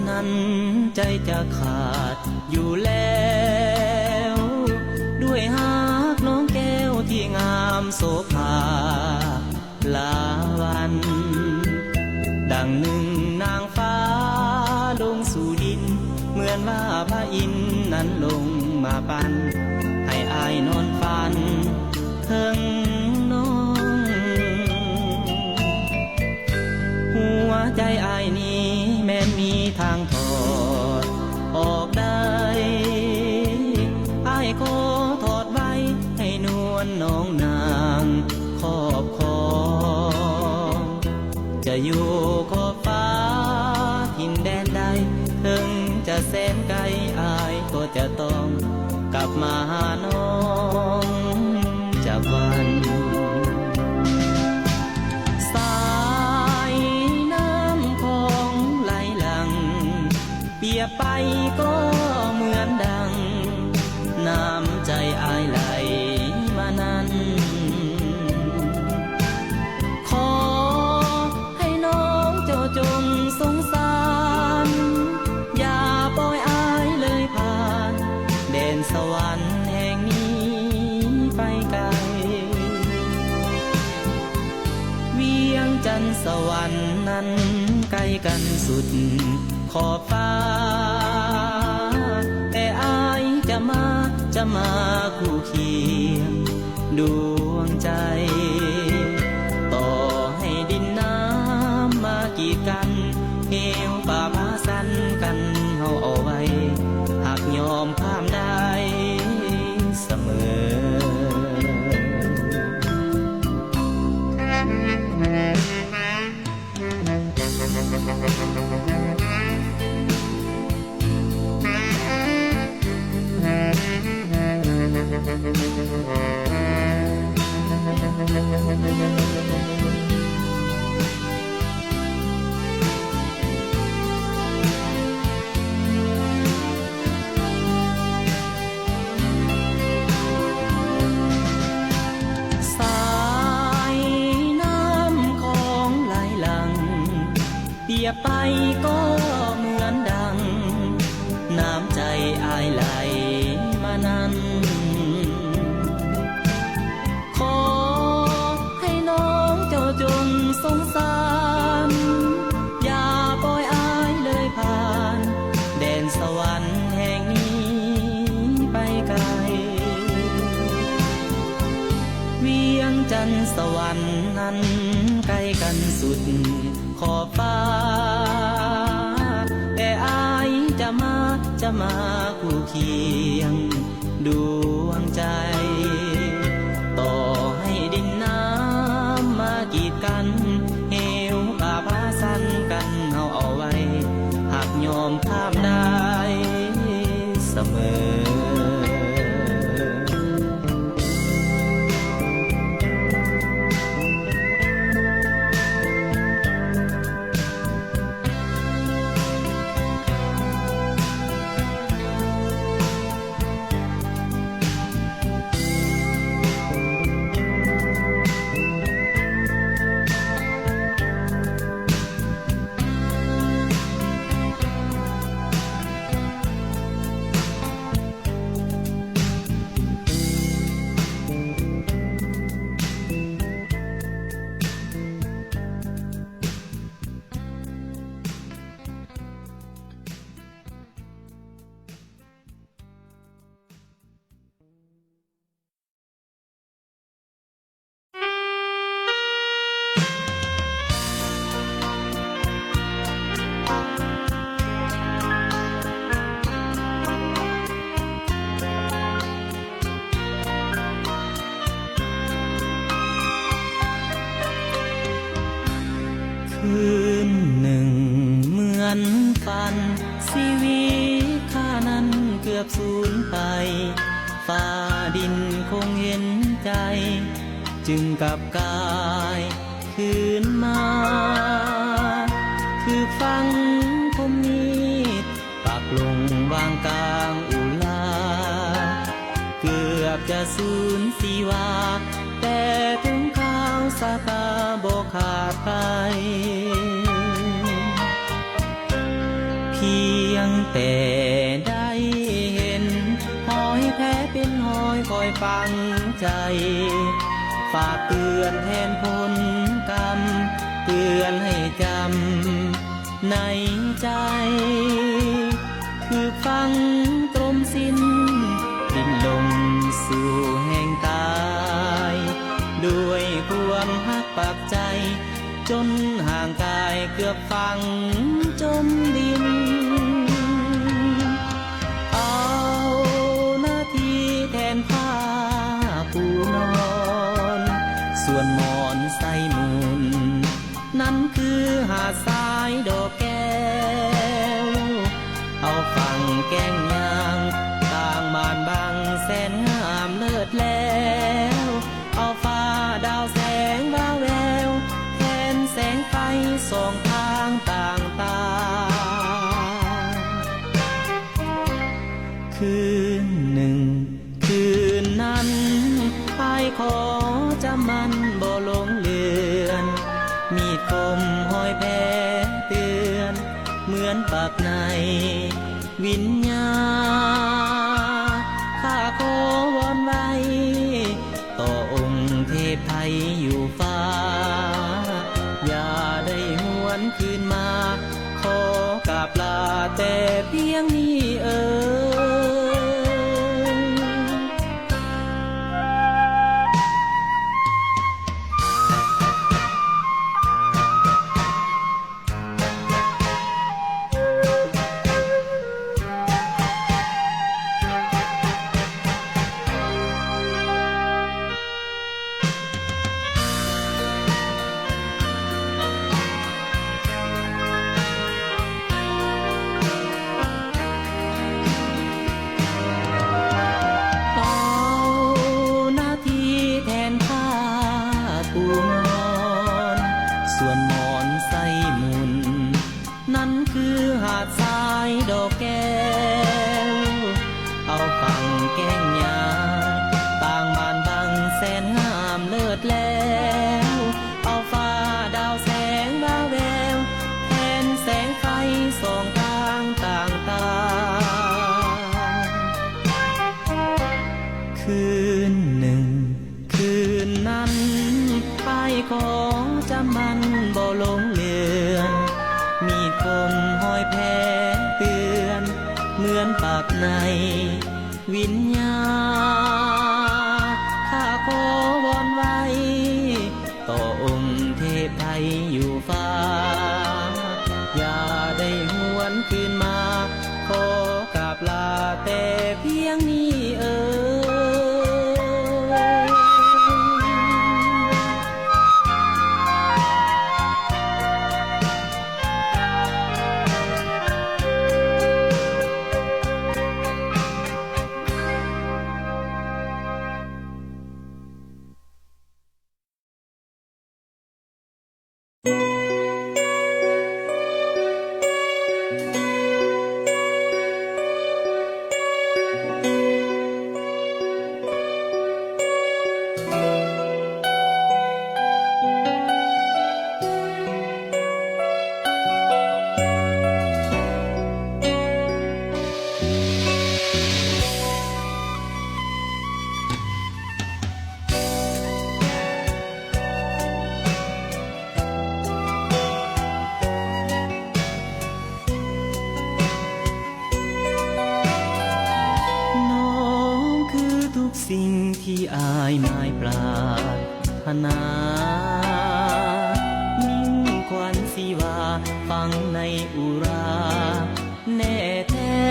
นั้นใจจะขาดอยู่แล้วด้วยหากน้องแก้วที่งามโสภาลาวันดังหนึ่งนางฟ้าลงสู่ดินเหมือนว่าพระอินทร์นั้นลงมาปั้นให้อายนอนฝันถึงน้องหัวใจอายนี้แม้นมีทางถอดออกได้อายขอถอดไว้ให้นวลน้องนางครอบครองจะอยู่ขอบฟ้าทินแดนใดถึงจะแสนไกลอายก็จะต้องกลับมาหาน้องจากวันสายน้ำของไหลหลังเปียกไปก็เหมือนดังน้ำใจอายไหลมานั้นขอให้น้องเจ้าจงสงสารอย่าปล่อยอายเลยผ่านแดนสวรรค์แห่งนี้ไปไกลเวียงจันทร์สวรรค์นั้นไกลกันสุดขอบฟ้าแต่อายจะมาคู่เคียงดวงใจต่อให้ดินน้ำมากีดกันเหวป่าพาสันกันเฮาเอาไว้หากยอมข้ามได้เสมอสายน้ำของไหลหลังเปียกไปก็เหมือนดังน้ำใจอายไหลมานั้นขอให้น้องเจ้าจงสงสารอย่าปล่อยอายเลยผ่านแดนสวรรค์แห่งนี้ไปไกลเวียงจันทร์สวรรค์นั้นไกลกันสุดขอบฟ้าแต่อายจะมาคู่เคียงดวงใจต่อให้ดินน้ำมากีดกันเหวป่าพาสันกันเฮาเอาไว้หากยอมข้ามได้เสมอคืนหนึ่ง อนฝันชีวิตข้านั้นเกือบสูญไปฟ้าดินคงเห็นใจจึงกลับกายคืนมาคือฟังคมมีดปักลงวางกลางอุลาเกือบจะสูญสีวาแต่ถึงข้าวสาตาบ่ขาดไปเพียงแต่ได้เห็นหอยแพ้เป็นหอยคอยฟังใจฝากเตือนแทนผลกรรมเตือนให้จำในใจคือฟังตรมสิ้นดิ้นลมสู่แห่งตายด้วยความหักปักใจจนห่างกายเกือบฟังจมดินเอาหน้าที่แทนผ้าปูนอนส่วนหมอนใส่มุนนั้นคือหาดทรายดอกแก้วเอาฟังแก้งยางต่างบานบางแสนงามเลิศแล้วเอาฟ้าดาวแสงวาวแววแทนแสงไฟส่องทางต่างตาคืนหนึ่งคืนนั้นไอ้ขอจะมันบ่ลงเลือนมีดคมห้อยแพ้เตือนเหมือนปากในวิญญาข้าขอวอนไว้ต่อองค์เทพไทยอยู่ฟ้าอย่าได้หวนคืนมาขอกราบลาแต่เพียงนี้ส่วนหมอนใส่มุนนั้นคือหาดทรายดอกแก้วเอาฟังแก้งยาต่างบานบังแสนงามเลิศแล้วเอาฟ้าดาวแสงวาวแววแทนแสงไฟส่องทางต่างตาคืนหนึ่งคืนนั้นไอ้ขอจะมันบ่ลงเลือนมีดคมห้อยแพ้เตือนเหมือนปากในวิญญาข้าขอวอนไว้ต่อองค์เทพไทยอยู่ฟ้าอย่าได้หวนคืนมาขอกราบลาแต่เพียงนี้สิ่งที่อายหมายปรารถนามิ่งควันสีวาฟังในอุราแน่แท้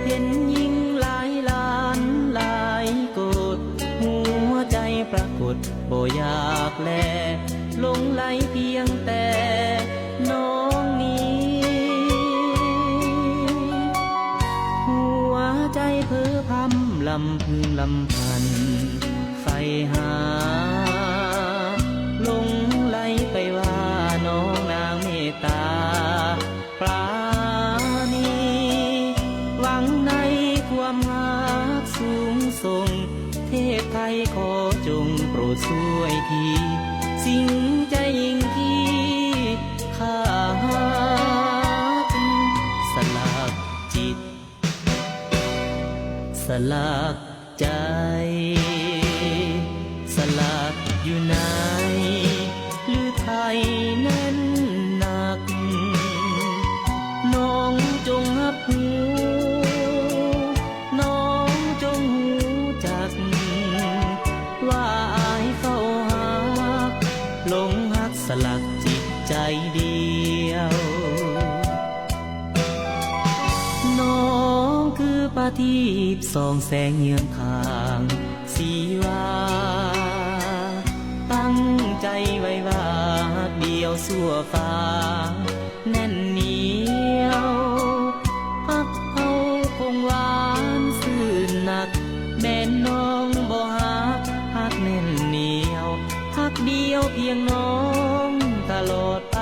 เห็นยิ่งหลายล้านหลายกดหัวใจปรากฏบ่อยากแลหลงไหลเพียงแต่น้องนี้ ำพึงลำพันไฟหาลงไหลไปว่าน้องนางเมตตาปราณีหวังในความรักสูงส่งเทพไทยขอจงโปรดช่วยทีสิ่งใจยิ่งที่ข้าสลักจิตสลักใจสลักอยู่ไหนหรือไทยนั้นหนักน้องจงรับหูน้องจงหูจักว่าอายเฝ้าหาหลงหักสลักจิตใจเดียวน้องคือประทีปส่องแสงเยืองทางสีวาตั้งใจไว้ว่าเดียวสั่วฟ้าแน่นเหนียวฮักเฮาคงหวานซื่นหนักแม่น้องบ่ฮักแน่นเหนียวฮักเดียวเพียงน้องตลอดไป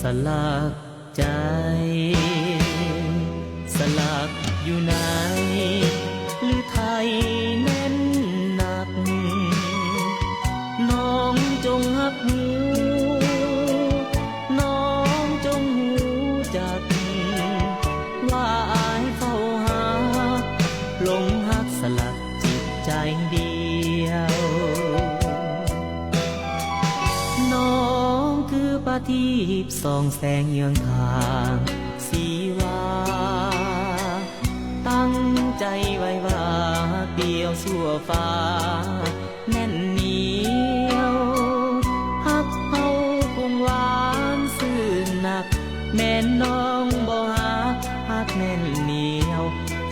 สลักใจสลักอยู่ไหนหรือไทยแน่นหนักน้องจงหักหูน้องจงหูจักว่าอายเฝ้าหาหลงหักสลักจิตใจเดียวน้องคือประทีปส่องแสงเยืองทางสีวาตั้งใจไว้ว่าเดียวสั่วฟ้าแน่นเหนียวฮักเฮาคงหวานซื่นหนักแม่น้องบ่ฮักแน่นเหนียว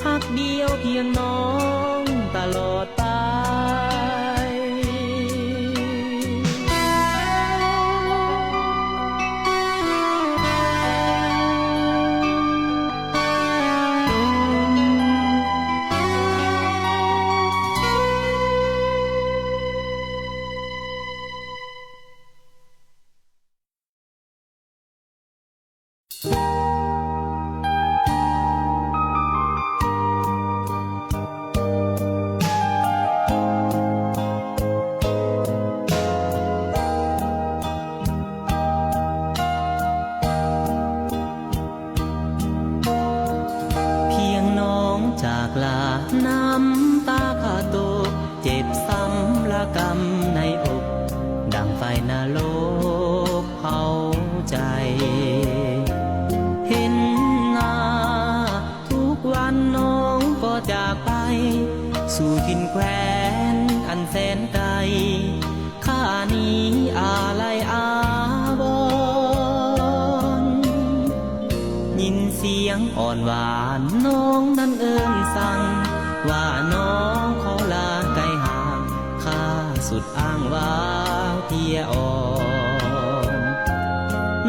ฮักเดียวเพียงน้องตลอดไปจากลาน้ำตาข้าตกเจ็บซ้ำละกำในอกดังไฟนรกเผาใจเห็นหน้าทุกวันน้องก็จากไปสู่ถิ่นแคว้นอันแสนไกลข้านี้อะไรอาบอนยินเสียงอ่อนหวานน้องนั้นเอิ้นสั่งว่าน้องขอลาไกลห่างข้าสุดอ้างว้างเพียอ่อน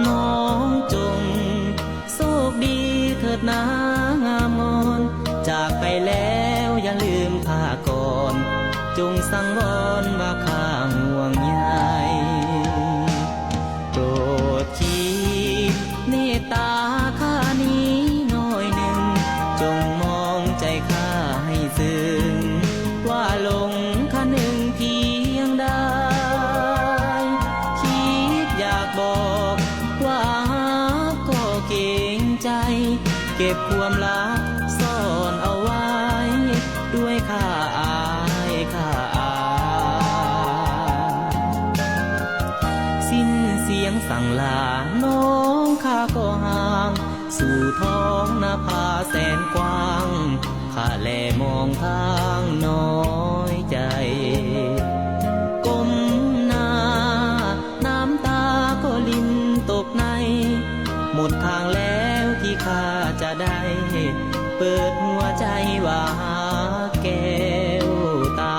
น้องจงโชคดีเถิดนางามงอนจากไปแล้วอย่าลืมข้าก่อนจงสั่งวอนว่าข้าห่วงใยโปรดคิดเมตตาข้านี้หน่อยหนึ่งจงมองใจข้าให้ซึ้งว่าหลงข้าหนึ่งเพียงใดคิดอยากบอกว่าก็เกรงใจเก็บความลับซ่อนเอาไว้ด้วยข้าอายสิ้นเสียง สั่งลาน้องข้าก็ห่างสู่ท้องนภาแสนกว้างข้าแลมองทางน้อยใจก้มหน้าน้ำตาก็ลินตกในหมดทางแล้วที่ข้าจะได้เปิดหัวใจว่าหาแก้วตา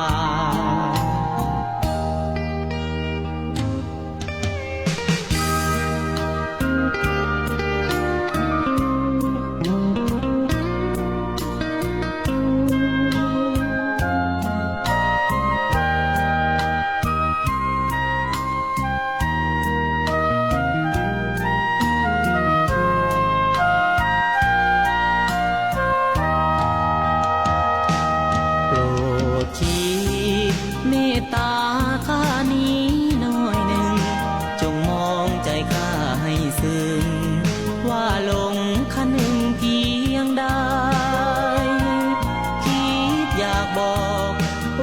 ตาข้านี้น้อยหนึ่งจงมองใจข้าให้ซึ้งว่าลงคันหนึ่งเพียงใดคิดอยากบอก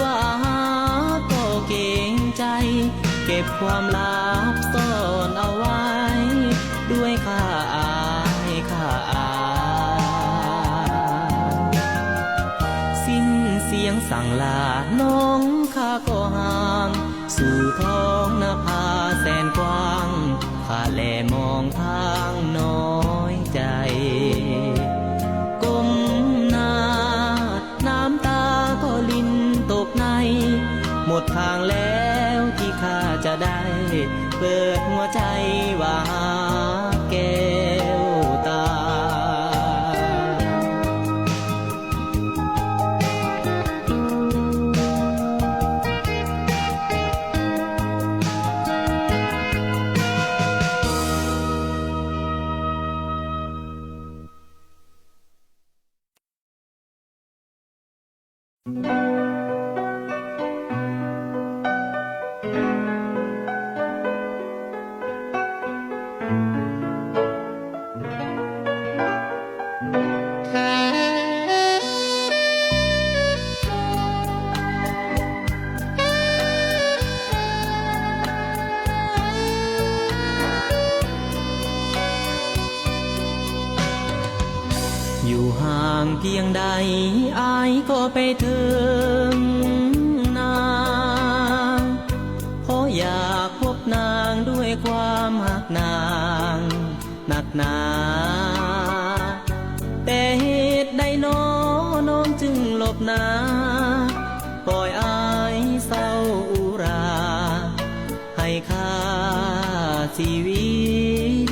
ว่าก็เกรงใจเก็บความลับซ่อนเอาไว้ด้วยข้าอายสิ้นเสียงสั่งลาน้องข้าก็ห่างสู่ท้องนภาแสนกว้างข้าแลมองทางน้อยใจก้มหน้าน้ำตาก็ลินตกในหมดทางแล้วที่ข้าจะได้เปิดหัวใจว่าหาแก้วตาอยู่ห่างเพียงใดอายก็ไปถึงนางเพราะอยากพบนางด้วยความหักนางหนักหนาแต่เหตุใดน้อน้องจึงหลบหน้าปล่อยอายเศร้าอุราให้ค่าชีวิต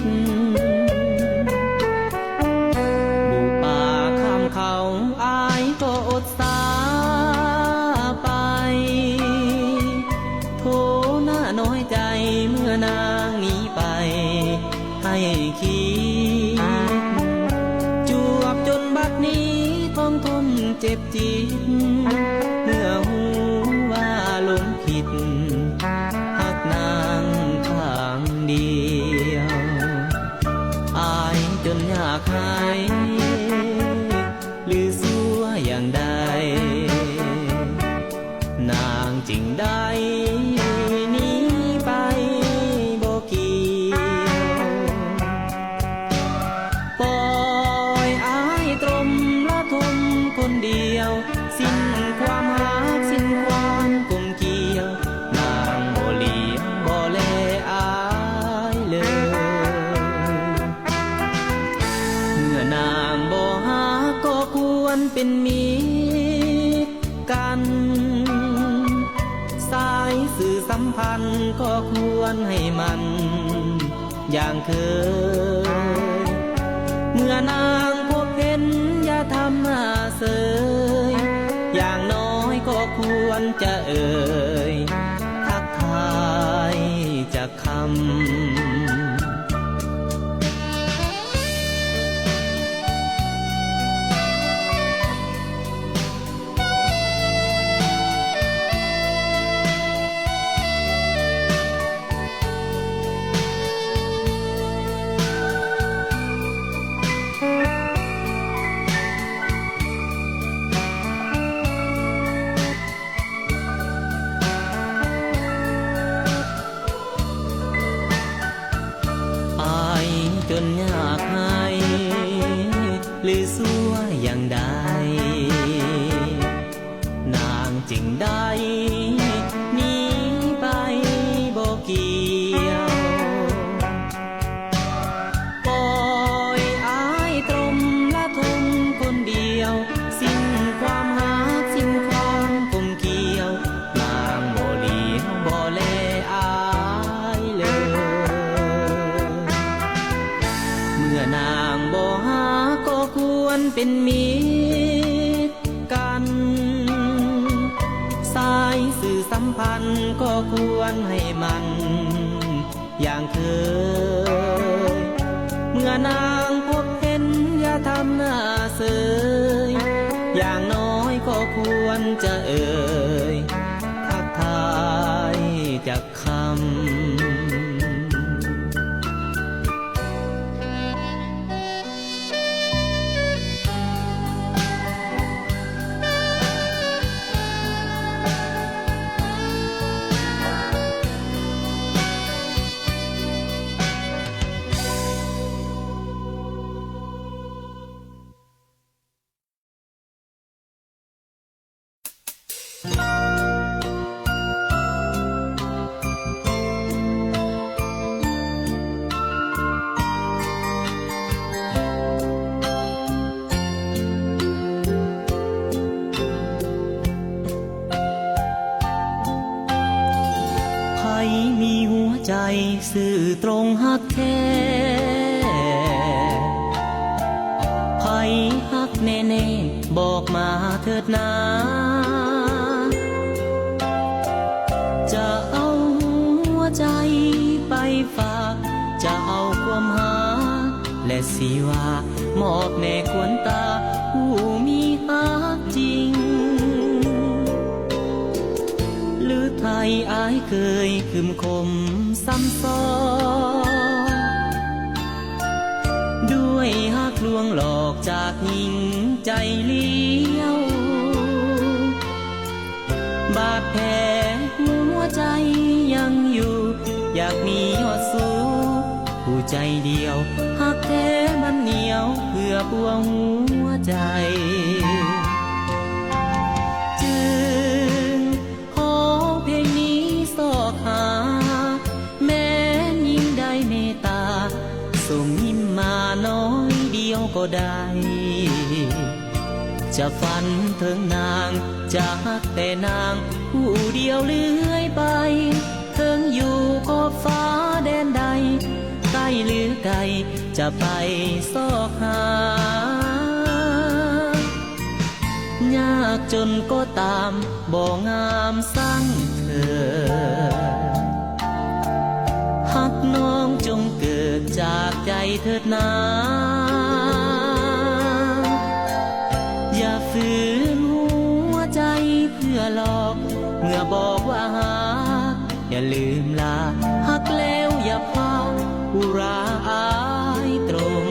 เขาอายก็อดสาไปโทหน้าน้อยใจเมื่อนางหนีไปให้คิดจวบจนบัดนี้ท้องทนเจ็บจิตเมื่อหูว่าหลงผิดหักนางข้างเดียวอายจนอยากหายหรือสัวอย่างใดนางจึงได้หนีไปบ่เกี่ยวปล่อยอายตรมละทมคนเดียวสิ้นความรักสิ้นความกลมเกลียวนางบ่เลี้ยงบ่แลอายเลยเมื่อนางบ่หาก็ควรเป็นมิตรกันสายสื่อสัมพันธ์ก็ควรให้มันอย่างเคยเมื่อนางพบเห็นอย่าทำหน้าเสยอย่างน้อยก็ควรจะเอ่ยทักทายจากคำ จึงได้หนีไปบ่เกี่ยวปล่อยอายตรมละทมคนเดียวสิ้นความหาสิ้นความกลมเกลียวนางบ่เลี้ยวบ่แลอายเลยเมื่อนางบ่หาก็ควรเป็นมิตรกันสายสื่อสัมพันธ์ก็ควรให้มันอย่างเคยเมื่อนางพบเห็นอย่าทำหน้าเสยอย่างน้อยก็ควรจะเอ่ยทักทายจากคำมีหัวใจซื่อตรงฮักแท้ไผฮักแน่ๆบอกมาเถิดนาจะเอาหัวใจไปฝากจะเอาความหาและสิว่ามอบแน่ควรตาผู้มีฮักจริงหรือไทยอายเคยคืมคมซ้ำซ้อนด้วยฮักลวงหลอกจากหญิงใจเลี้ยวบาดแผลหัวใจยังอยู่อยากมียอดสูงผู้ใจเดียวฮักแท้บันเหนียวเพื่อปวงหัวใจแม้ยิ่งได้เมตตาส่งยิ้มมาน้อยเดียวก็ได้จะฝันถึงนางจะฮักแต่นางผู้เดียวเลื่อยไปถึงอยู่ขอบฟ้าแดนใดใกล้หรือไกลจะไปซอกหายากจนก็ตามบ่งามสั่งเธอฮักน้องจงเกิดจากใจเถิดนาอย่าฝืนหัวใจเพื่อหลอกเมื่อบอกว่าฮักอย่าลืมลาฮักแล้วอย่าพาอุราอายตรง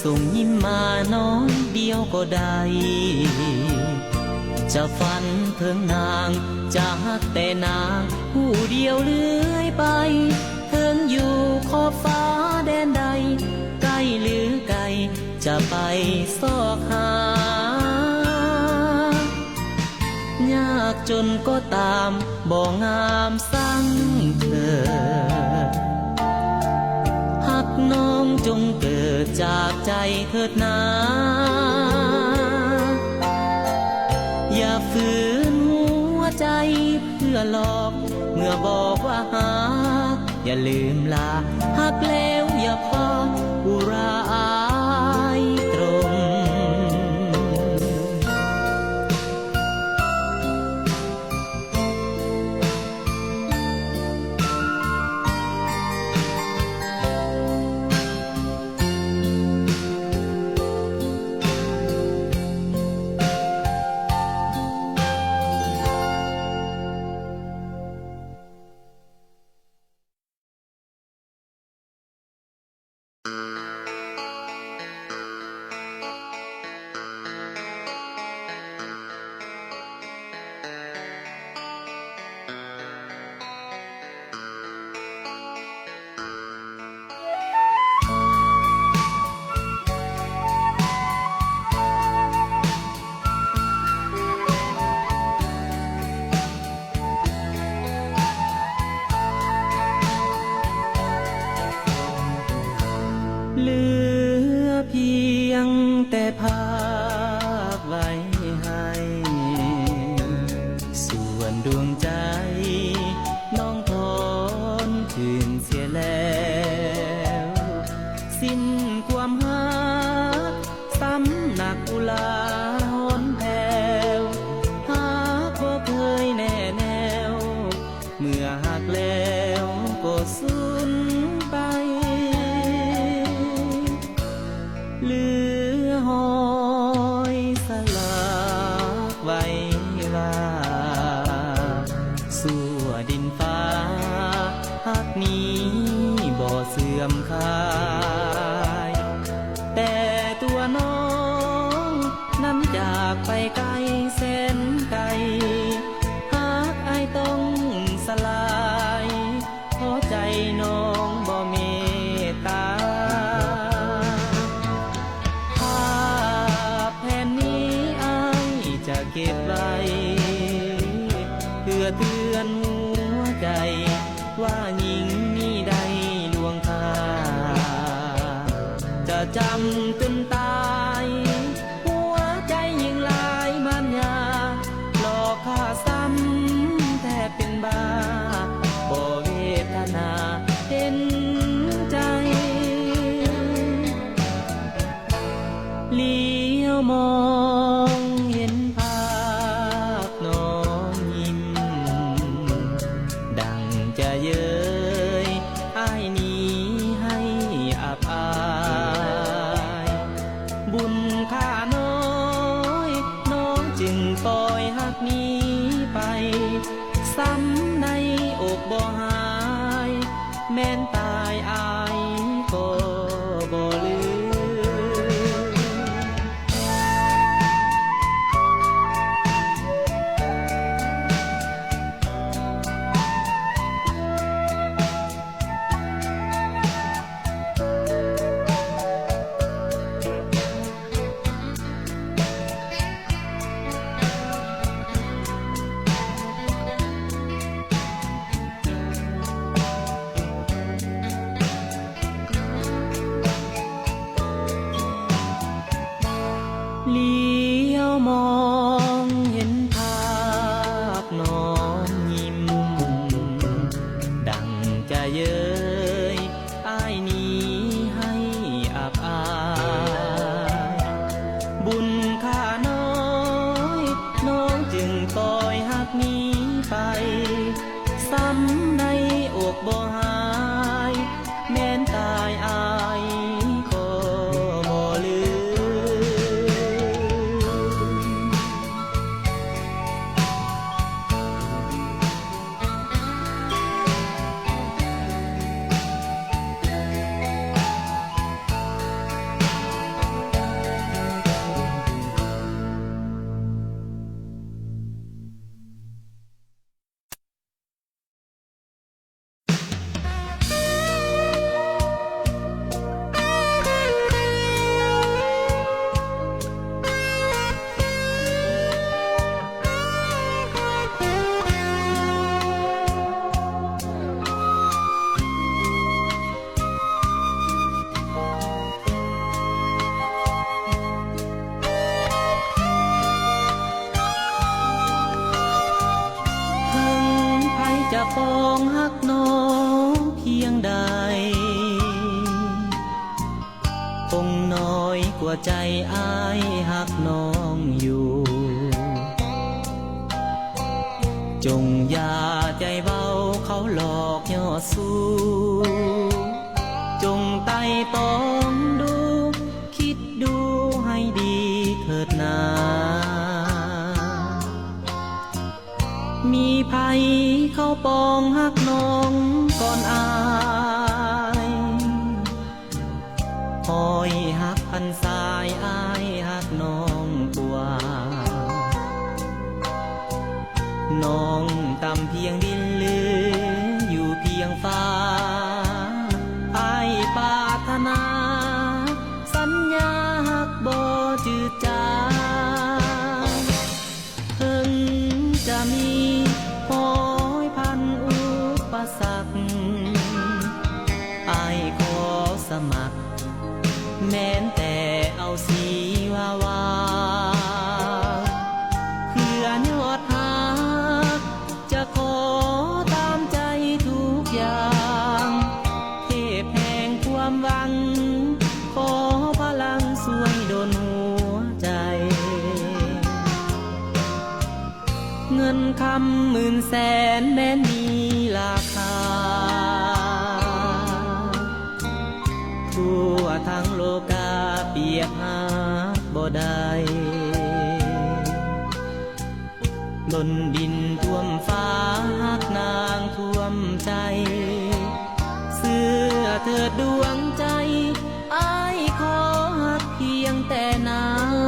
ส่งยิ้มมาน้อยเดียวก็ได้จะฝันถึงนางจะฮักแต่นางผู้เดียวเลื่อยไปถึงอยู่ขอบฟ้าแดนใดใกล้หรือไกลจะไปซอกหายากจนก็ตามบ่งามสั่งเธอฮักน้องจงเกิดจากใจเถิดนาอย่าฝืนหัวใจเพื่อหลอกเมื่อบอกว่าฮักอย่าลืมลาฮักแล้วอย่าพาอุราอายตรง เหลือเพียงแต่ภาพไว้ให้ส่วนดวงใจน้องทอนคืนเสียแล้วสิ้นความหาสำหนักอุลาหอนแผ่วหากบ่เคยแน่แนวเมื่อหักแล้วก็สูญไปเหลือหอยสลากไว้ว่าสั่วดินฟ้าหักนี้บ่เสื่อมคลายแต่ตัวน้องนั้นจากไปไกลแสนไกลหากอายต้องสลายเพราะใจน้องบ่เมตตาแผ่นนี้อายจะเก็บไว้เพื่อเตือนหัวใจว่าหญิงนี้ใดลวงค่าจะจำจนตายหัวใจยิ่งหลายมันยาหลอกข้าซ้ำแทบเป็นบ้าบ่เวทนาเห็นใจเลี้ยวมองเห็นภาพน้องยิ้มดังจะเย้ยอ้ายนี้ให้อับอายบุญค่าน้อยน้องจึงปล่อยหักนี้ไปซ้ำในอกบ่หายแม้นตายอายก็บ่ลืม เลี้ยวมองเห็นภาพน้องยิ้มดังจะเย้ยอ้ายนี้ให้อับอายบุญค่าน้อยน้องจึงปล่อยหักนี้ไปซ้ำในอกบ่หายแม้นตายอายก็บ่ลืม จะปองฮักน้องเพียงใดคงน้อยกว่าใจอ้ายฮักน้องอยู่ จงอย่าใจเบาเขาหลอกย่อสู้จงไต่ตองดูคิดดูให้ดีเถิดนามีภัยเข้าปองฮักน้องก่อนอาย อยหักพันสายอายหักน้องกว่าน้องต่ำเพียงดินหรืออยู่เพียงฟ้าอายปรารถนาสัญญาหักบ่จืดจางถึงจะมี100 พันอุปสรรคอายขอสมัครแม้นแต่เอาสีวาเพื่อยอดหักจะขอตามใจทุกอย่างเทพแห่งความหวังขอพลังช่วยดลหัวใจเงินคำ10,000,000แม้นมีราคาทั่วทั้งโลกาเปรียบหาบ่ได้ล้นดินท่วมฟ้าหักนางท่วมใจเสื้อเถิดดวงใจอ้ายขอหักเพียงแต่นาง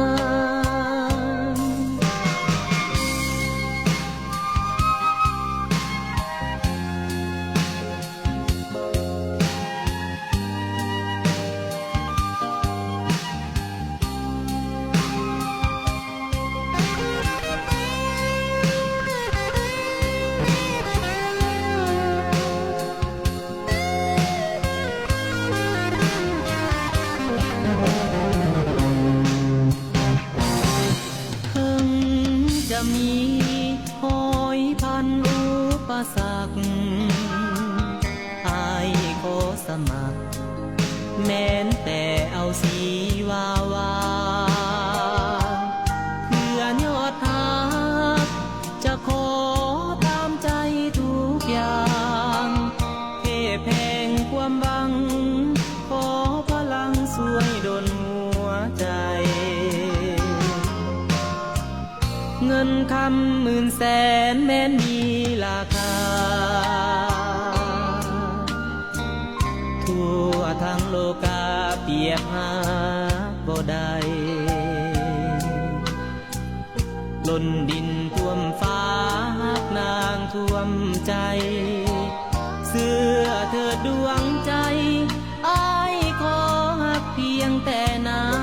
มี100 พันอุปสรรคอายขอสมัครแม้นแต่เอาสีวเพื่อยอดหักจะขอตามใจทุกอย่างเทพแห่งความหวังขอพลังช่วยดลหัวใจเงินคำ10,000,000แม้นมีราคาทั่วทั้งโลกาเปรียบหาบ่ได้ล้นดินท่วมฟ้าหักนางท่วมใจเสื้อเถิดดวงใจอ้ายขอหักเพียงแต่นาง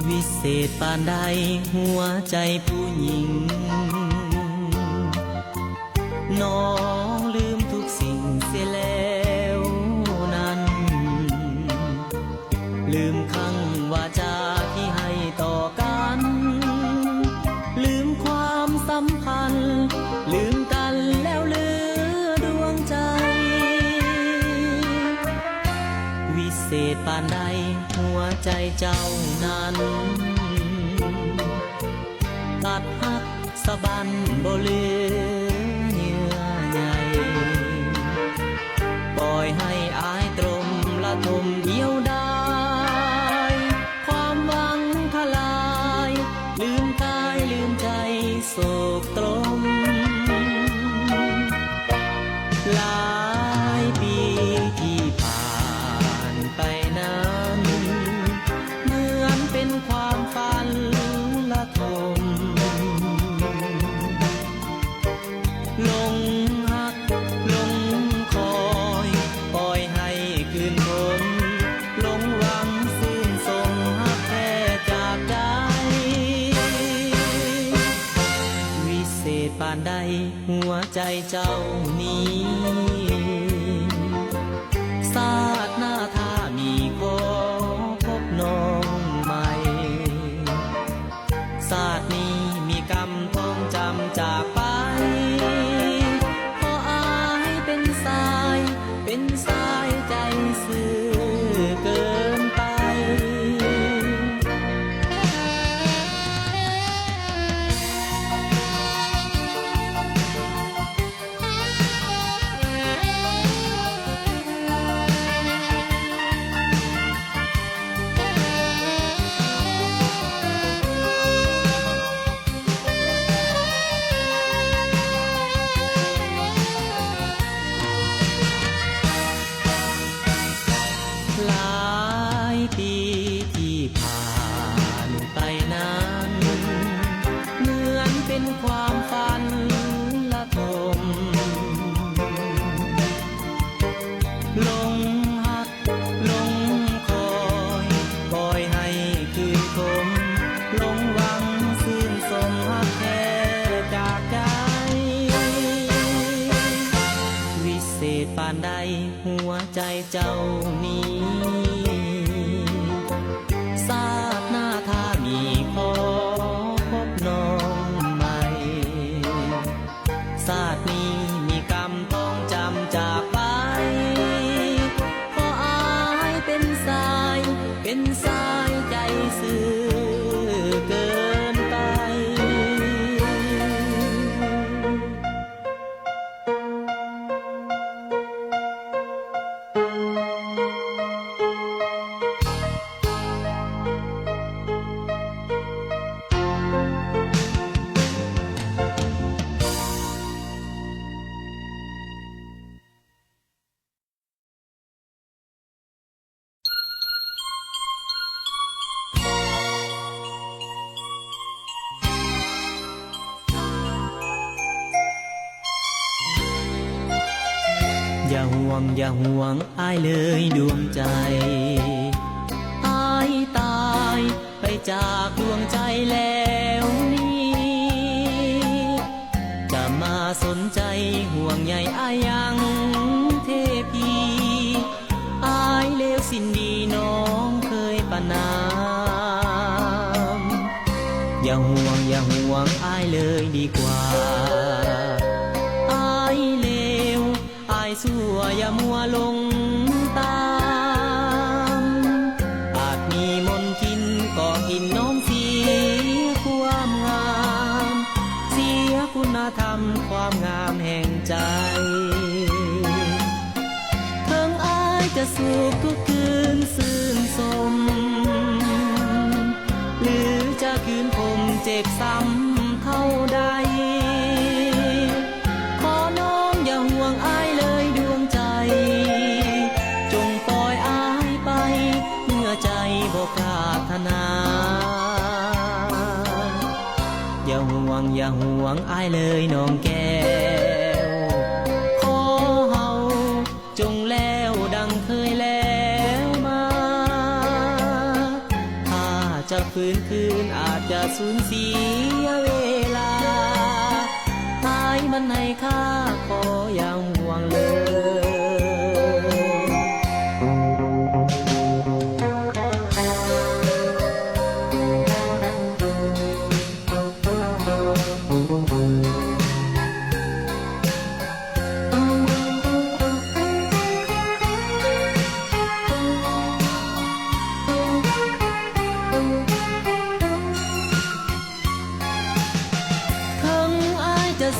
วิเศษปานใดหัวใจผู้หญิงน้องลืมทุกสิ่งเสียแล้วนั้นลืมคำวาจาที่ให้ต่อกันลืมความสัมพันธ์ลืมกันแล้วเหลือดวงใจวิเศษปานใดหัวใจเจ้านั้นตัดหักสะบันบ่เหลือเยื่อใยปล่อยให้อายตรมละทมเดียวดายความหวังทลายลืมกายลืมใจโศกตรมหลายปีที่ผ่านไปนั้นเหมือนเป็นความฝันละทม านใดหัวใจเจ้านี้ศาสตร์หน้าถ้ามีขอพบน้องใหม่ศาสตร์นี้มีกรรมต้องจำจากไปเพราะอายเป็นสายใจซื่อเกินไปหลายปีที่ผ่านไปนั้นเหมือนเป็นความฝันละทมหลงหักหลงคอยปล่อยให้คืนคมหลงหวังซื่นสมหักแท้จากใจวิเศษปานใดหัวใจเจ้านี้ศาสตร์หน้าถ้ามีขอพบน้องใหม่ศาสตร์นี้มีกรรมต้องจำจากไปเพราะอายเป็นสายใจซื่อเกินไปอย่าห่วงอ้ายเลยดวงใจอ้ายตายไปจากดวงใจแล้วนี้จะมาสนใจห่วงใยอ้ายยังเทพีอ้ายเลวสิ้นดีน้องเคยประนามอย่าห่วงอ้ายเลยดีกว่าอ้ายเลวอ้ายสั่วอย่ามัวลงตามอาจมีมนต์ทินก่อกินน้องเสียความงามเสียคุณธรรมความงามแห่งใจเพิ่งอ้ายจะสูบทุกคืนซื่นสมหรือจะคืนผมเจ็บซ้ำเท่าใดขอน้องอย่าห่วงอ้ายเลยดวงใจจงปล่อยอ้ายไปเมื่อใจบ่ปรารถนาอย่าห่วงอ้ายเลยน้องแก้วขอเฮาจงแล้วดังเคยแล้วมาถ้าจะฟื้นคืนอาจจะสูญเสียเวลาอ้ายมันให้ค่าขออย่าห่วงเลย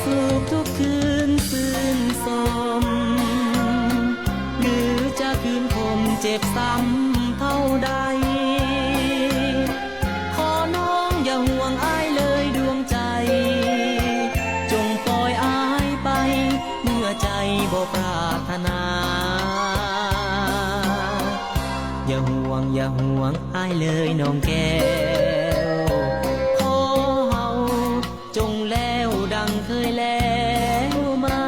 สูบทุกคืนซื่นสมหรือจะคืนผมเจ็บซ้ำเท่าใดขอน้องอย่าห่วงอ้ายเลยดวงใจจงปล่อยอ้ายไปเมื่อใจบ่ปรารถนาอย่าห่วงอ้ายเลยน้องแก้วขอเฮาจงแล้วดังเคยแล้วมา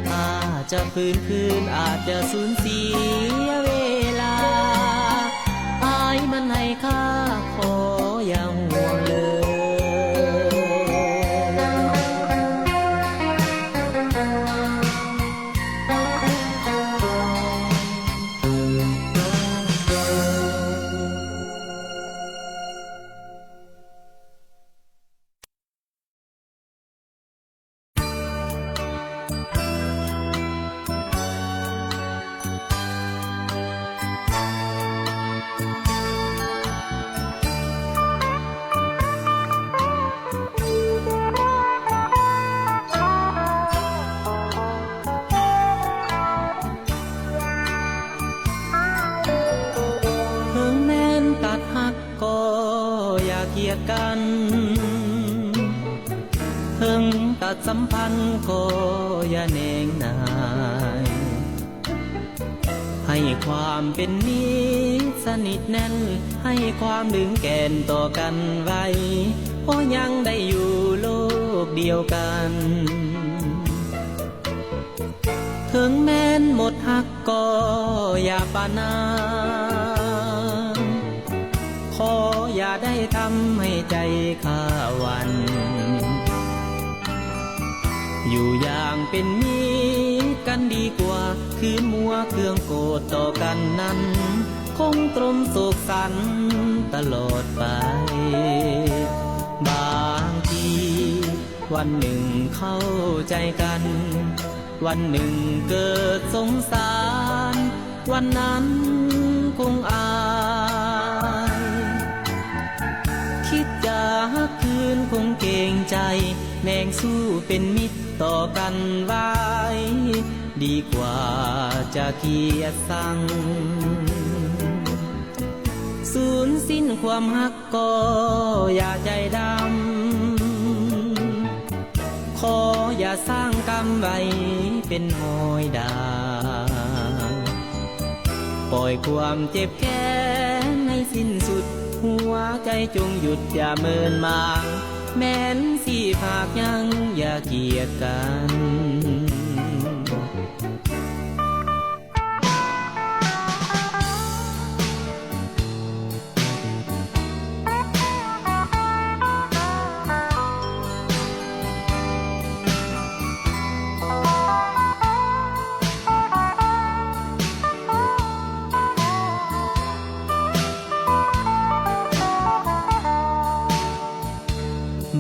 ถ้าจะฟื้นคืนอาจจะสูญเสียเวลาอ้ายมันให้ค่าขออย่าห่วงเลย เกียดกันถึงตัดสัมพันธ์ก็อย่าเน่งนายให้ความเป็นมิตรสนิทแน่นให้ความดึงแกนต่อกันไว้เพราะยังได้อยู่โลกเดียวกันถึงแม้นหมดหักก็อย่าปานาขออย่าได้ทำให้ใจข้าวัน อยู่อย่างเป็นมิตรกันดีกว่าคืนมัวเครื่องโกรธต่อกันนั้นคงตรมโศกสันตลอดไปบางทีวันหนึ่งเข้าใจกันวันหนึ่งเกิดสงสารวันนั้นคงอายคิดจะหักคืนคงเกรงใจแนงสู้เป็นมิตรต่อกันไว้ดีกว่าจะเกลียดชังสูญสิ้นความหักก็อย่าใจดำขออย่าสร้างกรรมไว้เป็นหอยดางปล่อยความเจ็บแค้นให้สิ้นสุดหัวใจจงหยุดอย่าเมินมางแม้นสิภาคยังอย่าเกลียดกัน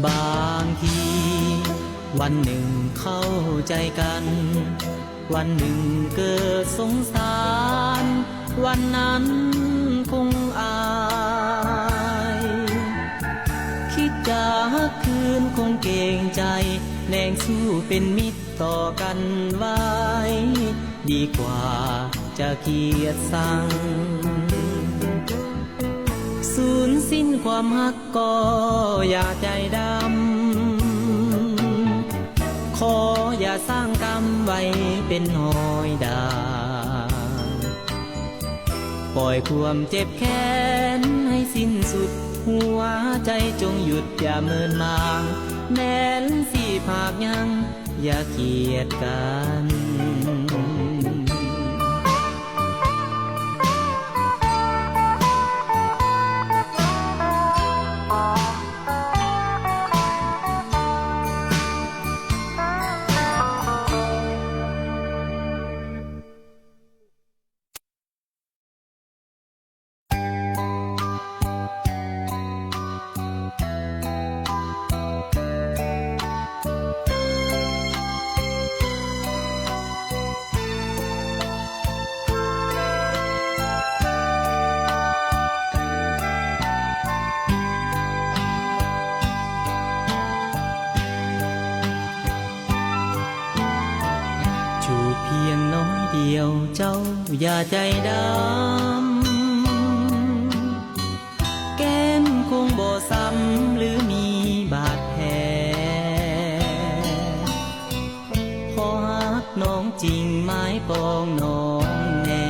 บางทีวันหนึ่งเข้าใจกันวันหนึ่งเกิดสงสารวันนั้นคงอายคิดจะคืนคงเกรงใจแนงสู้เป็นมิตรต่อกันไว้ดีกว่าจะเกลียดชังสูญสิ้นความหักก็อย่าใจดำขออย่าสร้างกรรมไว้เป็นหอยดางปล่อยความเจ็บแค้นให้สิ้นสุดหัวใจจงหยุดอย่าเมินมางแม้นสิภาคยังอย่าเกลียดกันเพียงน้อยเดียวเจ้าอย่าใจดำแก้มคงบ่ซ้ำหรือมีบาดแผลพอหักน้องจริงไม้ปองน้องแน่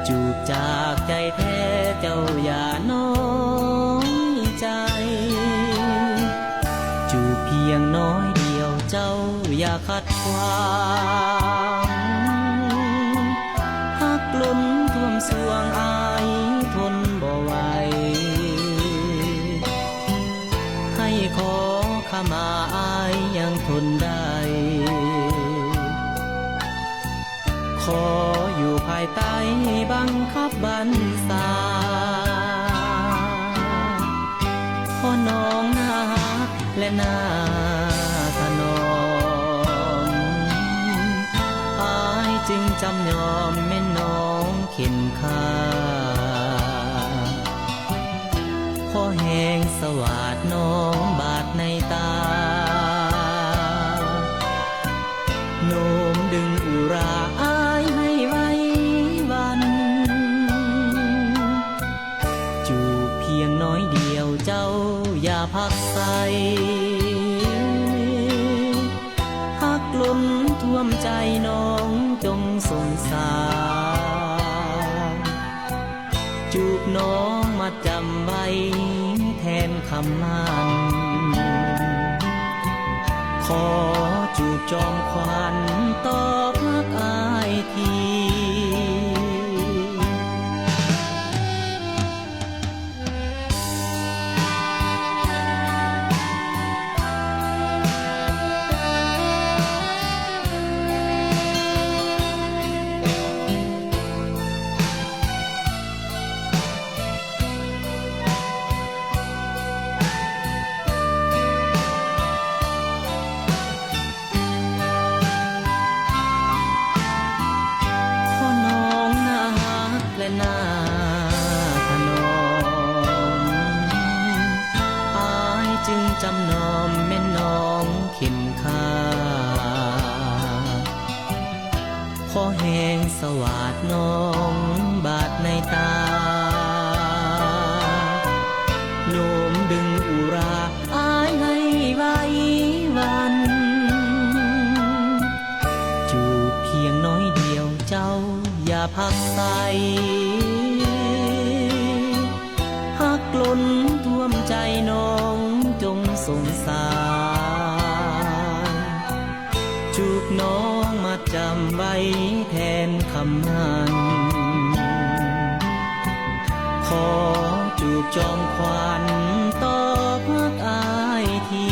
จูบจากใจแท้เจ้าอย่าน้อยใจจูบเพียงน้อยเจ้าอย่าขัดขวางหักล้นท่วมสวงอายทนบ่ไหวให้ขอขมาอายยังทนได้ขออยู่ภายใต้บังคับบัญชาขอน้องนาและนาจึงจำยอมแม่น้องเข็นค่าขอแหงสวาดน้องบาดในตาโน้มดึงอุราอายให้ไว้วัน เจ้าอย่าพักใสหักล้นท่วมใจน้องจงสงสารจูบน้องมาจำไว้แทนคำมันขอจูบจอมขวัญตอบรักอายที ขอน้องนาฮักและนาถนอมอายจึงจำนอมแม่น้องเข็นค่าขอแหงสวาดน้องบาดในตาโน้มดึงอุราอายให้ไว้วันจูบเพียงน้อยเดียวเจ้าอย่าพักใสหักล้นท่วมใจน้องจงสงสารจูบน้องมาจำไว้แทนคำมันขอจูบจอมขวัญตอบรักอายที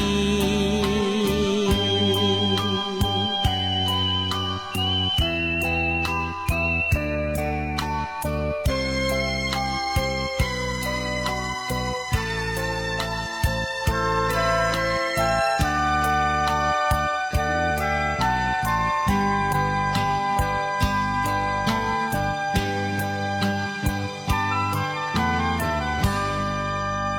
ค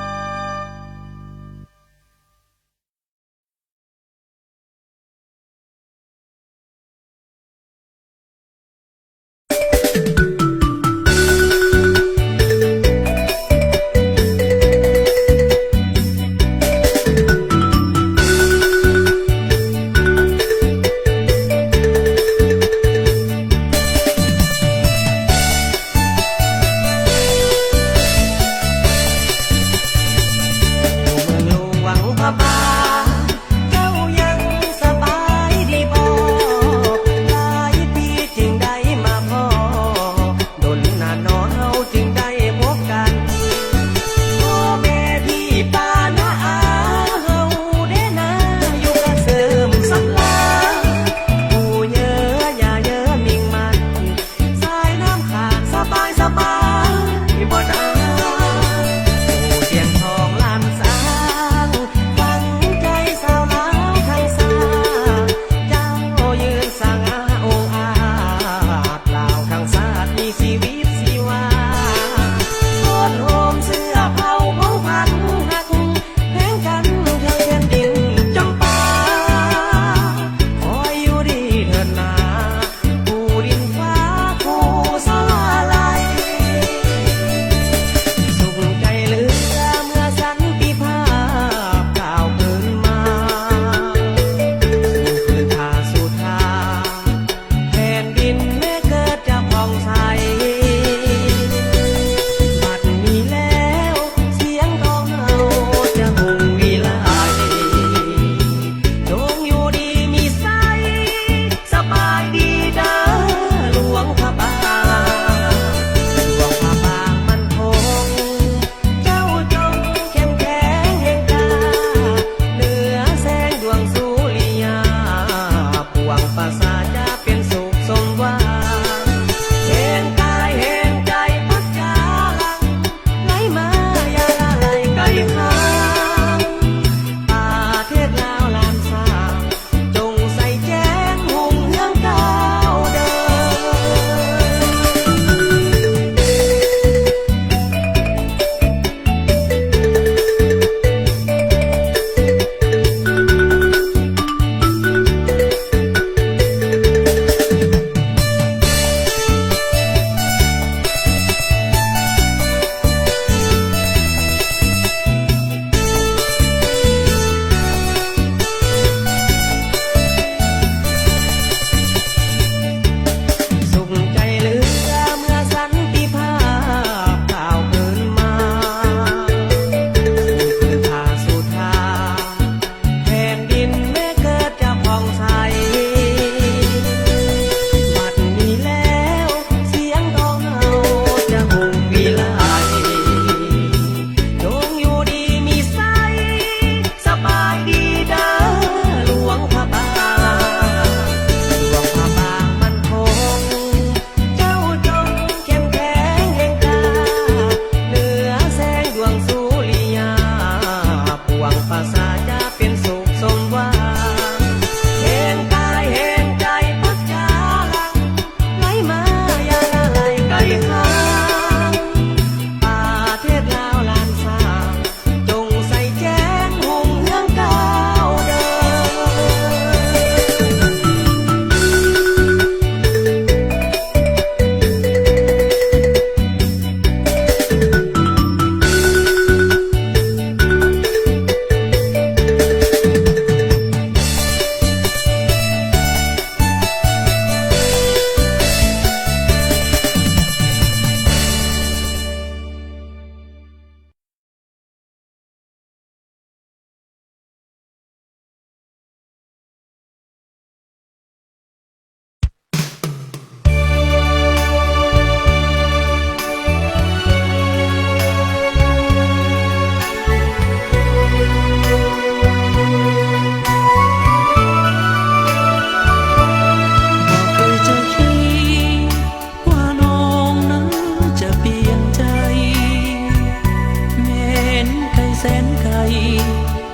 แสนไกล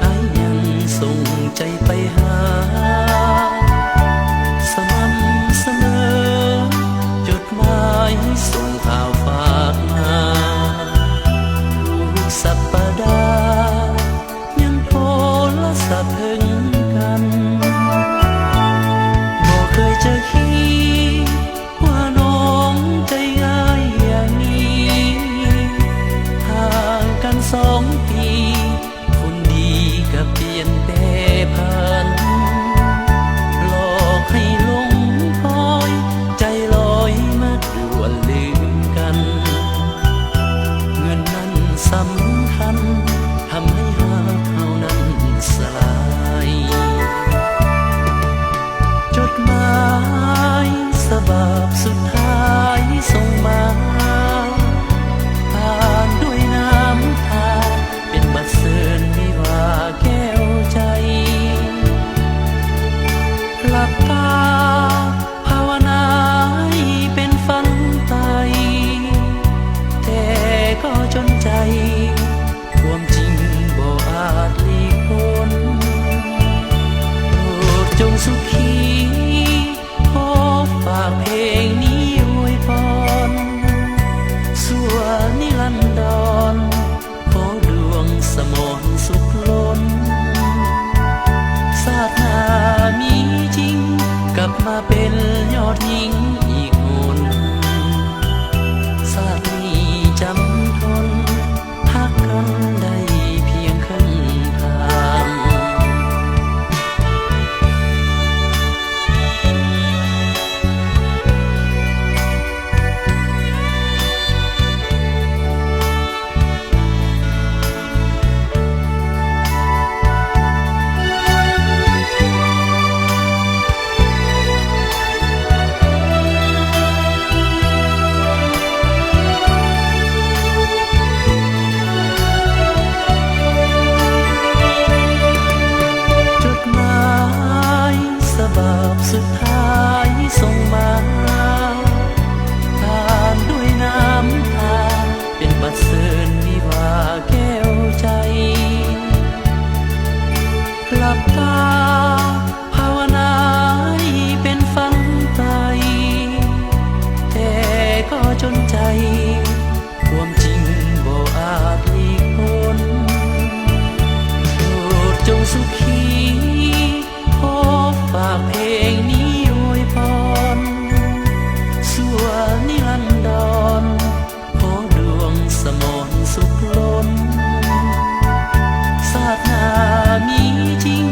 อายยังส่งใจไปหาสม่ำเสมอจดหมายส่งข่าวฝากมาทุกสัปดาห์ยังโทรศัพท์ถึงกันบ่เคยจะคิดว่าน้องใจง่ายอย่างนี้ห่างกัน2 ปีคนดีก็เปลี่ยนแปรผันหลอกให้หลงคอยใจลอยมาด่วนลืมกันเงินนั้นสำคัญทำให้หาเท่านั้นสลายจดหมายฉบับสุดท้ายส่งมาผ่านด้วยน้ำตาเป็นบัตรเชิญวิวาแก้วใจหลับตาภาวนาให้เป็นฝันไปแต่ก็จนใจความจริงบ่อาจหลีกพ้นโปรดจงสุขีขอฝากเพลงนี้อวยพรสั่วนิรันดรขอดวงสมรสุขล้นศาสนามีจริงกลับมาเป็นยอดหญิงอีกคนชาตินี้จำทนหักกันได้เพียงครึ่งทางสุดท้ายส่งมาผ่านด้วยน้ำตาเป็นบัตรเชิญวิวาแก้วใจหลับตาภาวนาให้เป็นฝันไปแต่ก็จนใจความจริงบ่อาจหลีกพ้นโปรดจงสุขีขอฝากเพลงนี้อวยพรสั่วนิรันดรขอดวงสมรสุขล้นศาสนามีจริง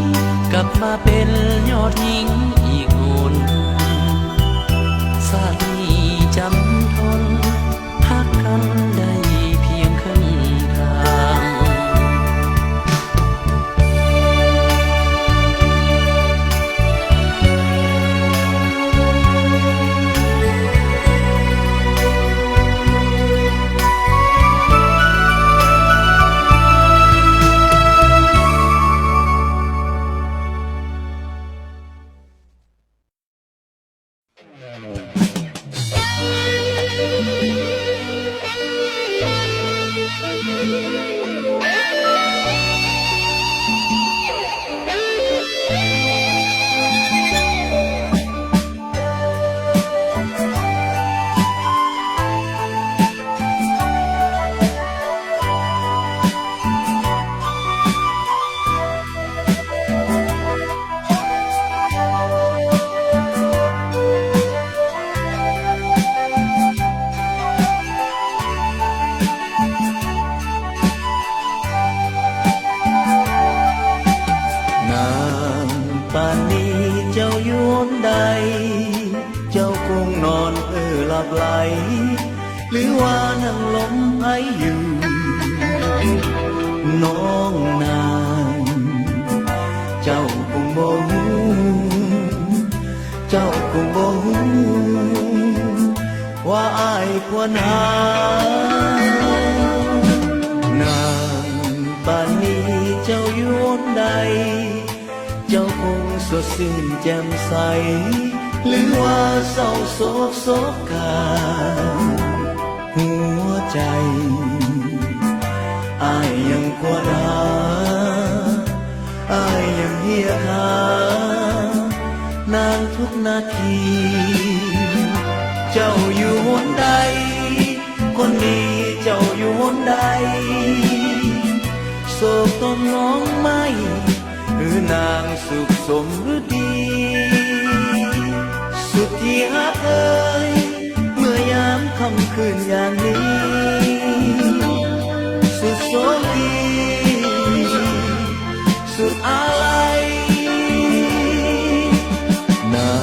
กลับมาเป็นยอดหญิงอีกคนชาตินี้จำทนหักกันได้เพียงครึ่งทางป่านนี้เจ้าอยู่ใดเจ้าคงนอนหลับไหลหรือว่านั่งลมไออยู่น้องนางเจ้าคงบ่ฮู้เจ้าคงบ่ฮู้ว่าอ้ายควรหานางป่านนี้เจ้าอยู่ใดเจ้าคงสดชื่นแจ่มใสหรือว่าเศร้าโศกโศกาหัวใจอ้ายยังควรหา ทีเจ้าอยู่หนใดคนดีเจ้าอยู่หนใดโศกตนน้องไม่หรือนางสุขสมหรือดีสุดที่ฮักเอ่ยเมื่อยามค่ำคืนอย่างนี้สุดโศกดีสุดอาลัยนา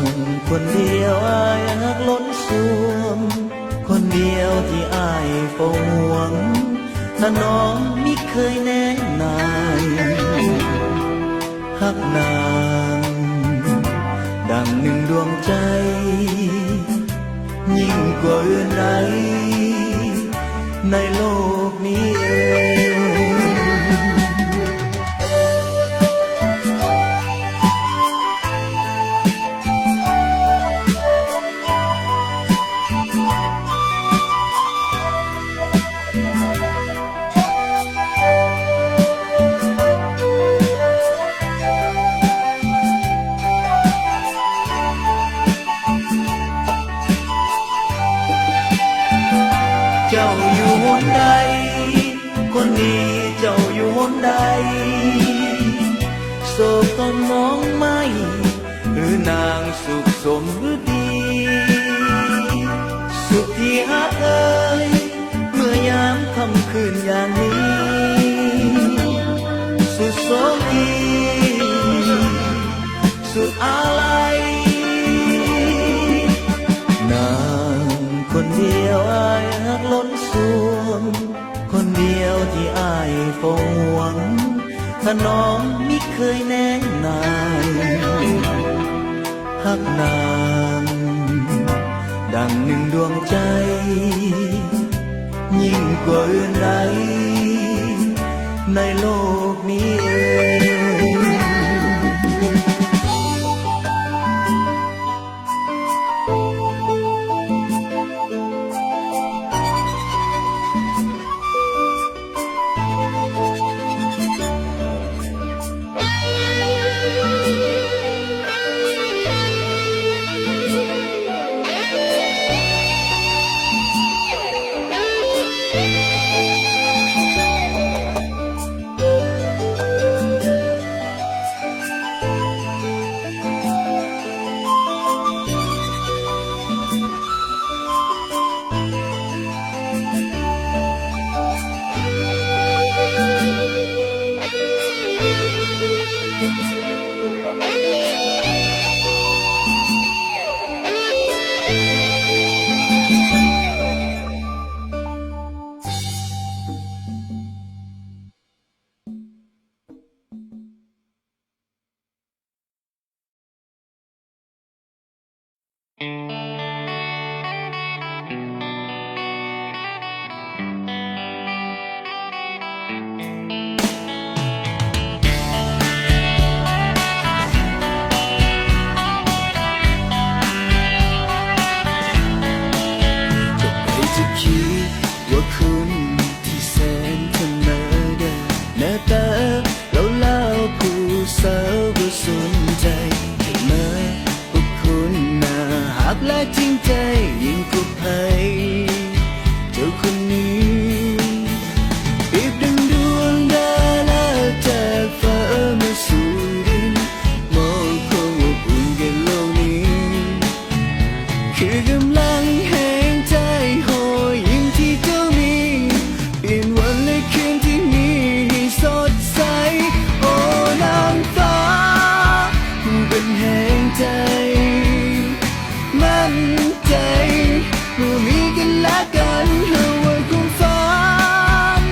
งคนเดียวอายฮักล้นสวงคนเดียวที่อายเฝ้าห่วงถ้าน้องมิเคยแน่นายฮักนางดังหนึ่งดวงใจยิ่งกว่าอื่นใดในโลกนี้เอ่ยเจ้าอยู่หนใดคนดีเจ้าอยู่หนใดโศกต้องมองไม่หรือนางสุขสมหรือดีสุขที่ฮักเอ่ยเมื่อยามค่ำคืนอย่างนี้สุดโศกดีสุดอาลัยนางคนเดียวอายฮักล้นสวงคนเดียวที่อายเฝ้าห่วงถ้าน้องมิเคยแน่นายฮักนางดังหนึ่งดวงใจยิ่งกว่าอื่นใดในโลกนี้เอ่ยและจริงใจยิ่งกว่าใครเจ้าคนนี้เปรียบดังดวงดาวจากฟ้ามาสู่ดินมองคงอบอุ่นแก่โลกนี้คือกำลังแห่งใจหอยยิ่งที่เจ้ามีเปลี่ยนวันและคืนที่มีให้สดใสโอ้นางฟ้าเป็นแห่งใจมั่นใจเมื่อมีกันและกันเธอไว้คงฝัน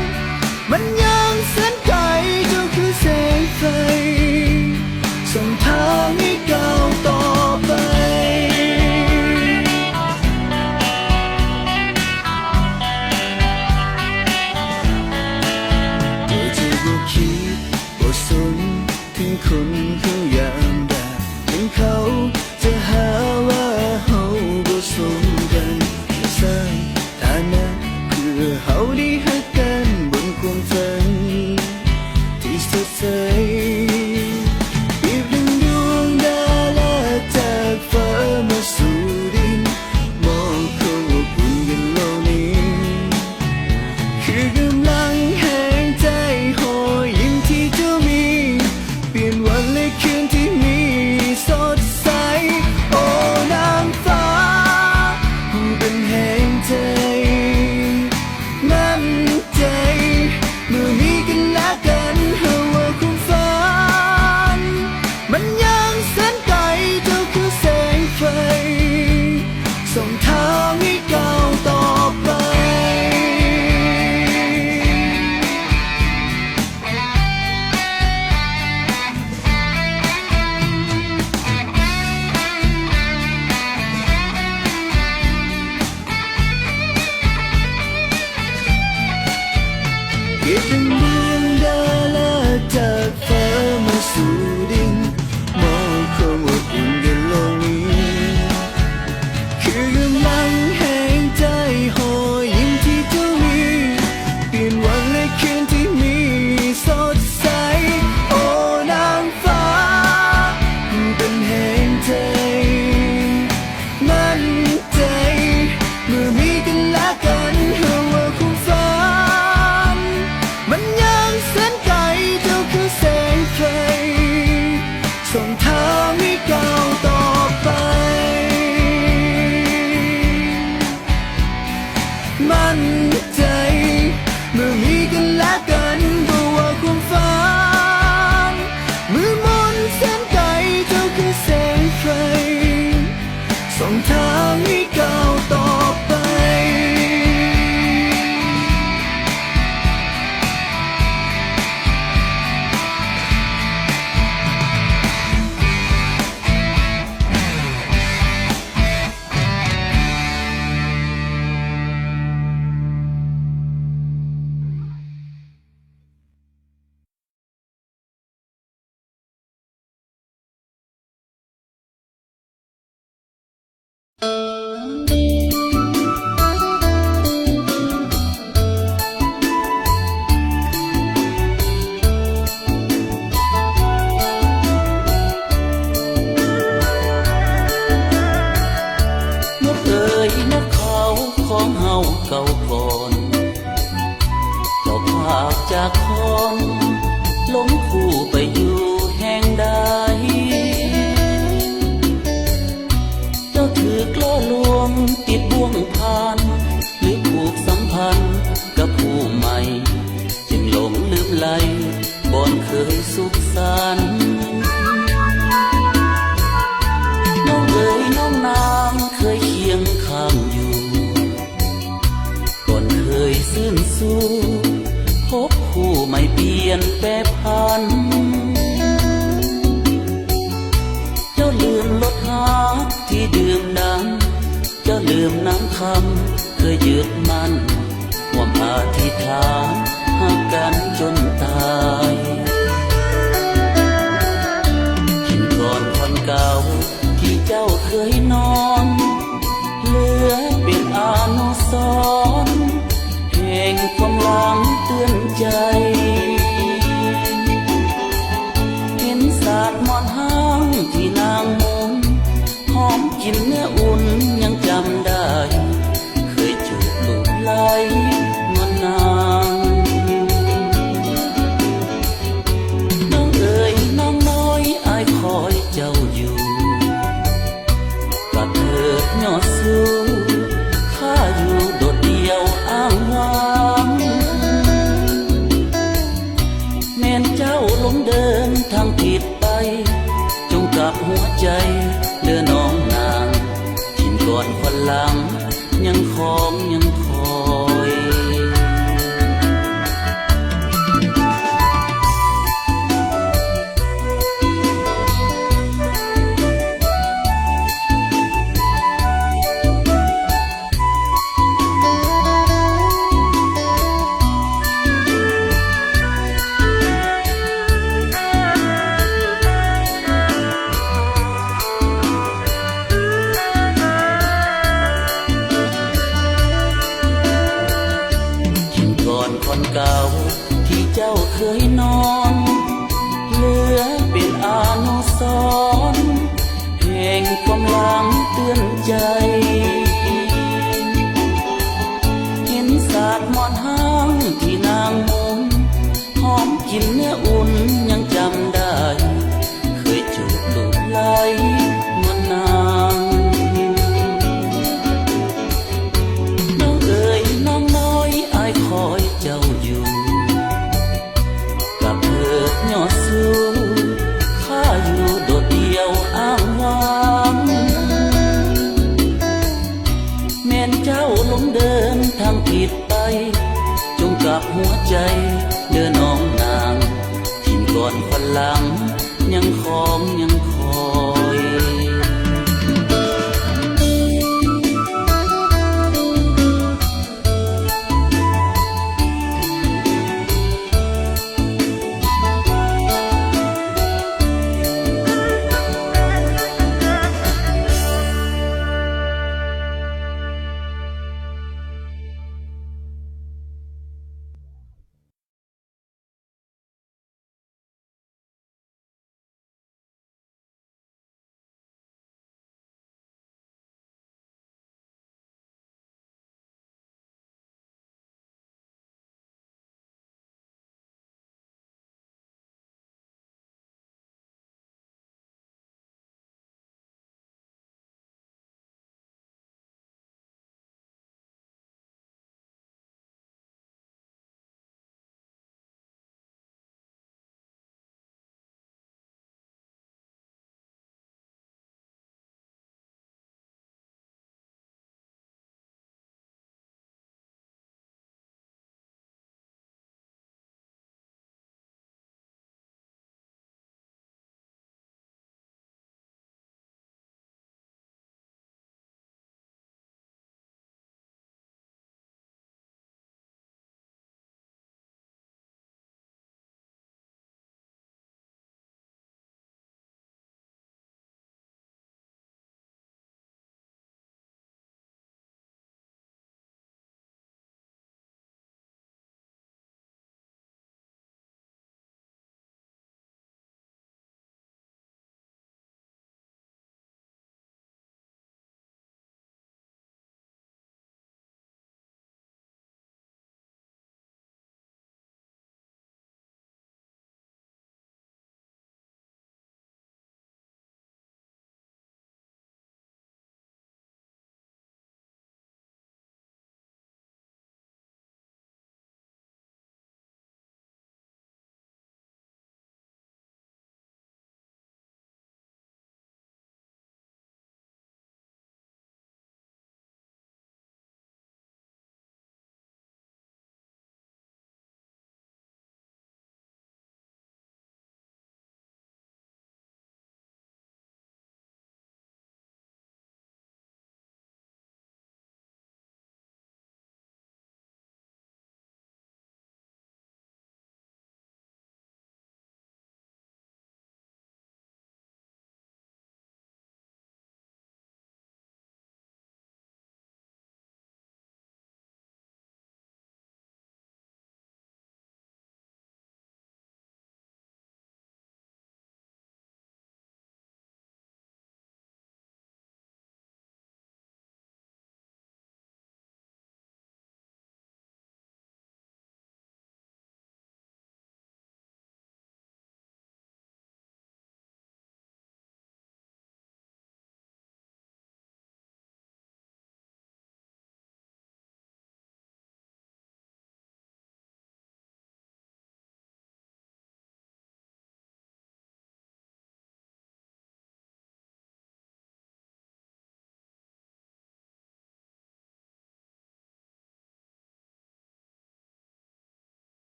มันยังแสนไกลเจ้าคือแสงไฟส่งทางให้ก้าวต่อไปเธอจะบ่คิดบ่สนถึงคนเขาอย่างใดถึงเขาจะหาว่าสมกันสร้างฐานะเพื่อเฮาได้ฮักกันบนความฝันที่สดใสเปรียบดังดวงดาวจากฟ้า เก็บเป็นเรื่องดาราจากฟ้ามาสู่ดินมองความอบอุ่นกันโลกนี้คือกำลังแห่งใจหอยยิ้มที่เจ้ามีเปลี่ยนวันและคืนที่มีสดใสโอ้นางฟ้าเป็นแห่งใจมั่นใจเมื่อมีกันและกันเพื่อว่าความฝันมันยังแสนไกลเจ้าคือแสงไฟส่งทางให้ก้าวต่อไปมั่นใจเมื่อมีกันและกันเพราะว่าความฝันมือมนแสนไกลเจ้าคือแสงไฟส่งทางให้ก้าวต่อไปนกเอ๋ยนกเขาของเฮาเก่าก่อนเจ้าภาพจากคนหลงคู่ไปอยู่แห่งใดเจ้าถือกล้อลวงติดบ่วงพานหรือผูกสัมพันธ์กับผู้ใหม่จึงหลงลืมไหลบ่อนเคยสุขสันต์น้องเอ๋ยน้องนางเคยเคียงข้างอยู่ก่อนเคยซื่นสู้พบคู่ไม่เปลี่ยนแปรพันเจ้าลืมรสหาที่ดื่มดังเจ้าลืมน้ำคำเคยยึดมั่นความอธิษฐานหักกันจนตายกินก่อนคนเก่าที่เจ้าเคยนอนเหลือเป็นอนุสรณ์แห่งความหลังเตือนใจเห็นสาดหมอนห้างที่นางมุนหอมกลิ่นเนื้ออุ่นยังจำได้เคยจูบลูบไหลนวลนางน้องเอ๋ยน้องน้อยอายคอยเจ้าอยู่กลับเถิดยอดสู้ข้าอยู่โดดเดี่ยวอ้างว้างแม่นเจ้าหลงเดินทางผิดไปจงกลับหัวใจเลือน้องนางทิ้งก่อนคนหลังยังของยังคอยคนเก่าที่เจ้าเคยนอนเหลือเป็นอนุสรณ์แห่งความหลังเตือนใจ